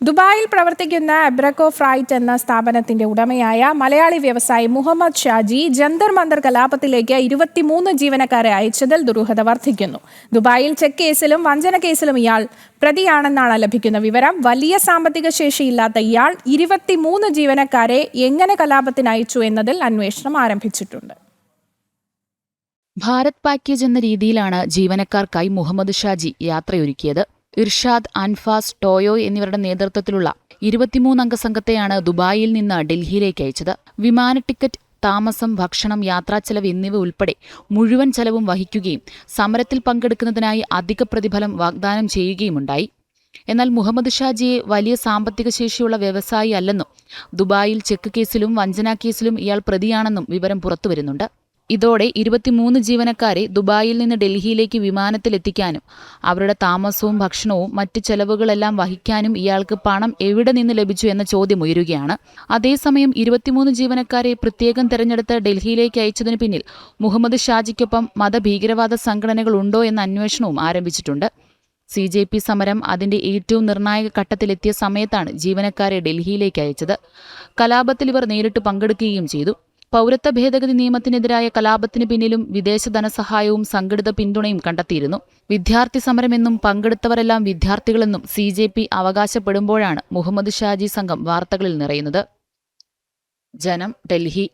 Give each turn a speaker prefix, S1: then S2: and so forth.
S1: ദുബായിൽ പ്രവർത്തിക്കുന്ന അബ്രക്കോ ഫ്രൈറ്റ് എന്ന സ്ഥാപനത്തിന്റെ ഉടമയായ മലയാളി വ്യവസായി മുഹമ്മദ് ഷാജി ജന്തർ മന്ദർ കലാപത്തിലേക്ക് 23 ജീവനക്കാരെ അയച്ചതിൽ ദുരൂഹത വർദ്ധിക്കുന്നു. ദുബായിൽ ചെക്ക് കേസിലും വഞ്ചന കേസിലും ഇയാൾ പ്രതിയാണെന്നാണ് ലഭിക്കുന്ന വിവരം. വലിയ സാമ്പത്തിക ശേഷിയില്ലാത്ത ഇയാൾ 23 ജീവനക്കാരെ എങ്ങനെ കലാപത്തിന് അയച്ചു എന്നതിൽ അന്വേഷണം ആരംഭിച്ചിട്ടുണ്ട്.
S2: ഭാരത് പാക്കേജ് എന്ന രീതിയിലാണ് ജീവനക്കാർക്കായി മുഹമ്മദ് ഷാജി യാത്രയൊരുക്കിയത്. ഇർഷാദ്, അൻഫാസ്, ടോയോ എന്നിവരുടെ നേതൃത്വത്തിലുള്ള 23 അംഗ സംഘത്തെയാണ് ദുബായിൽ നിന്ന് ഡൽഹിയിലേക്ക് അയച്ചത്. വിമാന ടിക്കറ്റ്, താമസം, ഭക്ഷണം, യാത്രാച്ചെലവ് എന്നിവ ഉൾപ്പെടെ മുഴുവൻ ചെലവും വഹിക്കുകയും സമരത്തിൽ പങ്കെടുക്കുന്നതിനായി അധിക പ്രതിഫലം വാഗ്ദാനം ചെയ്യുകയുമുണ്ടായി. എന്നാൽ മുഹമ്മദ് ഷാജിയെ വലിയ സാമ്പത്തിക ശേഷിയുള്ള വ്യവസായി അല്ലെന്നും ദുബായിൽ ചെക്ക് കേസിലും വഞ്ചനാ കേസിലും ഇയാൾ പ്രതിയാണെന്നും വിവരം പുറത്തുവരുന്നുണ്ട്. ഇതോടെ 23 ജീവനക്കാരെ ദുബായിൽ നിന്ന് ഡൽഹിയിലേക്ക് വിമാനത്തിലെത്തിക്കാനും അവരുടെ താമസവും ഭക്ഷണവും മറ്റ് ചെലവുകളെല്ലാം വഹിക്കാനും ഇയാൾക്ക് പണം എവിടെ നിന്ന് ലഭിച്ചു എന്ന ചോദ്യം ഉയരുകയാണ്. അതേസമയം 23 ജീവനക്കാരെ പ്രത്യേകം തെരഞ്ഞെടുത്ത് ഡൽഹിയിലേക്ക് അയച്ചതിനു പിന്നിൽ മുഹമ്മദ് ഷാജിക്കൊപ്പം മതഭീകരവാദ സംഘടനകൾ ഉണ്ടോ എന്ന അന്വേഷണവും ആരംഭിച്ചിട്ടുണ്ട്. CJP സമരം അതിന്റെ ഏറ്റവും നിർണായക ഘട്ടത്തിലെത്തിയ സമയത്താണ് ജീവനക്കാരെ ഡൽഹിയിലേക്ക് അയച്ചത്. കലാപത്തിൽ ഇവർ നേരിട്ട് പങ്കെടുക്കുകയും ചെയ്തു. പൗരത്വ ഭേദഗതി നിയമത്തിനെതിരായ കലാപത്തിന് പിന്നിലും വിദേശ ധനസഹായവും സംഘടിത പിന്തുണയും കണ്ടെത്തിയിരുന്നു. വിദ്യാർത്ഥി സമരമെന്നും പങ്കെടുത്തവരെല്ലാം വിദ്യാർത്ഥികളെന്നും CJP അവകാശപ്പെടുമ്പോഴാണ് മുഹമ്മദ് ഷാജി സംഘം വാർത്തകളിൽ നിറയുന്നത്. ജനം, ഡൽഹി.